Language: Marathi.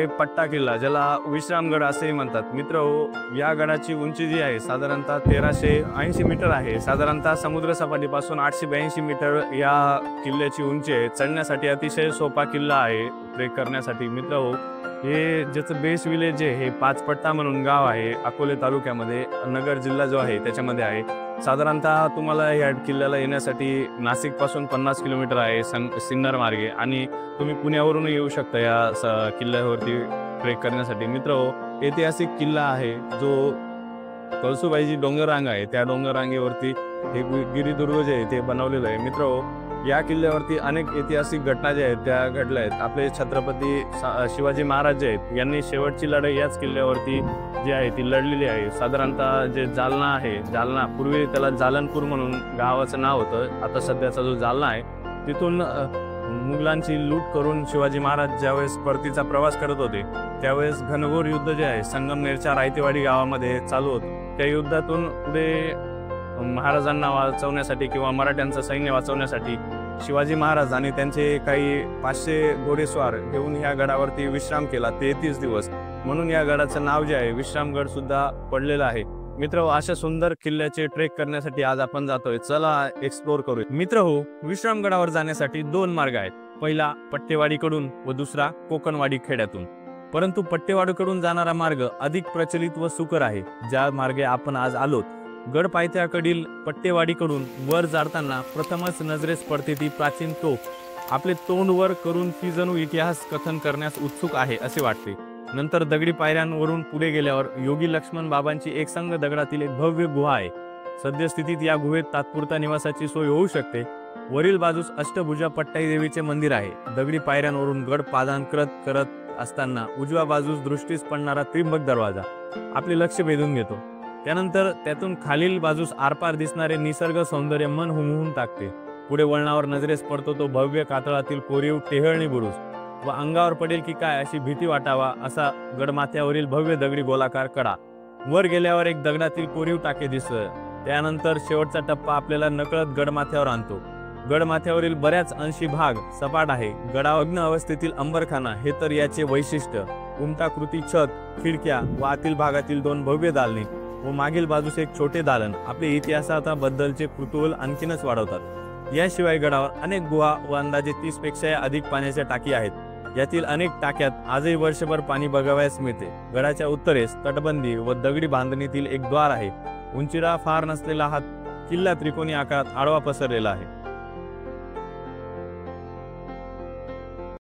आहे पट्टा किल्ला, ज्याला विश्रामगड असेही म्हणतात. मित्रहो, या गडाची उंची जी आहे साधारणतः 1380 मीटर आहे. साधारणतः समुद्र सपाटीपासून 882 मीटर या किल्ल्याची उंची आहे. चढण्यासाठी अतिशय सोपा किल्ला आहे ट्रेक करण्यासाठी. मित्रहो, हे ज्याचं बेस विलेज आहे हे पाचपट्टा म्हणून गाव आहे अकोले तालुक्यामध्ये, नगर जिल्हा जो आहे त्याच्यामध्ये आहे. साधारणतः तुम्हाला या किल्ल्याला येण्यासाठी नाशिकपासून 50 किलोमीटर आहे सिन्नर मार्गे, आणि तुम्ही पुण्यावरून येऊ शकता या किल्ल्यावरती ट्रेक करण्यासाठी. मित्रहो, ऐतिहासिक किल्ला आहे जो कळसुबाईची डोंगररांग आहे, त्या डोंगररांगेवरती हे गिरिदुर्ग जे आहे ते बनवलेलं आहे. मित्रहो, या किल्ल्यावरती अनेक ऐतिहासिक घटना ज्या आहेत त्या घडल्या आहेत. आपले छत्रपती शिवाजी महाराज जे आहेत यांनी शेवटची लढाई याच किल्ल्यावरती जी आहे ती लढलेली आहे. साधारणतः जे जालना आहे, जालना पूर्वी त्याला जालनपूर म्हणून गावाचं नाव होतं, आता सध्याचा जो जालना आहे तिथून मुघलांची लूट करून शिवाजी महाराज ज्यावेळेस परतीचा प्रवास करत होते त्यावेळेस घनघोर युद्ध जे आहे संगमनेरच्या रायतेवाडी गावामध्ये चालू होतं. त्या युद्धातून पुढे महाराजांना वाचवण्यासाठी किंवा मराठ्यांचं सैन्य वाचवण्यासाठी शिवाजी महाराज आणि त्यांचे काही 500 घोडेस्वार घेऊन या गडावरती विश्राम केला 33 दिवस. म्हणून या गडाचं नाव जे आहे विश्रामगड सुद्धा पडलेलं आहे. मित्र, अशा सुंदर किल्ल्याचे ट्रेक करण्यासाठी आज आपण जातोय. चला एक्सप्लोर करूया. मित्रहो, विश्रामगडावर जाण्यासाठी 2 मार्ग आहेत. पहिला पट्टेवाडीकडून व दुसरा कोकणवाडी खेड्यातून. परंतु पट्टेवाडीकडून जाणारा मार्ग अधिक प्रचलित व सुकर आहे. ज्या मार्गे आपण आज आलोत, गड पायथ्याकडील पट्टेवाडीकडून वर जाताना प्रथमच नजरेस पडते ती प्राचीन तोफ. आपले तोंड वर करून ती जणू इतिहास कथन करण्यास उत्सुक आहे असे वाटते. नंतर दगडी पायऱ्यांवरून पुढे गेल्यावर योगी लक्ष्मण बाबांची एकसंग दगडातील एक भव्य गुहा आहे. सद्यस्थितीत या गुहेत तात्पुरता निवासाची सोय होऊ शकते. वरील बाजूस अष्टभुजा पट्टाई देवीचे मंदिर आहे. दगडी पायऱ्यांवरून गड पादांकृत करत असताना उजव्या बाजूस दृष्टीस पडणारा त्रिंबक दरवाजा आपले लक्ष वेधून घेतो. त्यानंतर त्यातून खालील बाजूस आरपार दिसणारे निसर्ग सौंदर्य मन हुमवून टाकते. पुढे वळणावर नजरेस पडतो तो भव्य कातळातील कोरीव टेहळणी बुरुज व अंगावर पडेल की काय अशी भीती वाटावा असा गडमाथ्यावरील भव्य दगडी गोलाकार कडा. वर गेल्यावर एक दगडातील कोरीव टाके दिसतं. त्यानंतर शेवटचा टप्पा आपल्याला नकळत गडमाथ्यावर आणतो. गडमाथ्यावरील बऱ्याच अंशी भाग सपाट आहे. गडाभग्न अवस्थेतील अंबरखाना हे तर याचे वैशिष्ट्य. उमटाकृती छत, खिडक्या व आतील भागातील 2 भव्य दालने व मागील बाजूस एक छोटे दालन आपले इतिहासाबद्दलचे कुतूहल आणखीनच वाढवतात. याशिवाय गडावर अनेक गुहा व अंदाजे 30 पेक्षा अधिक पाण्याच्या टाकी आहेत. यातील अनेक टाक्यात आजही वर्षभर पाणी बघावयास मिळते. गडाच्या उत्तरेस तटबंदी व दगडी बांधणीतील एक द्वार आहे. उंचीला फार नसलेला हा किल्ला त्रिकोणी आकारात आडवा पसरलेला आहे.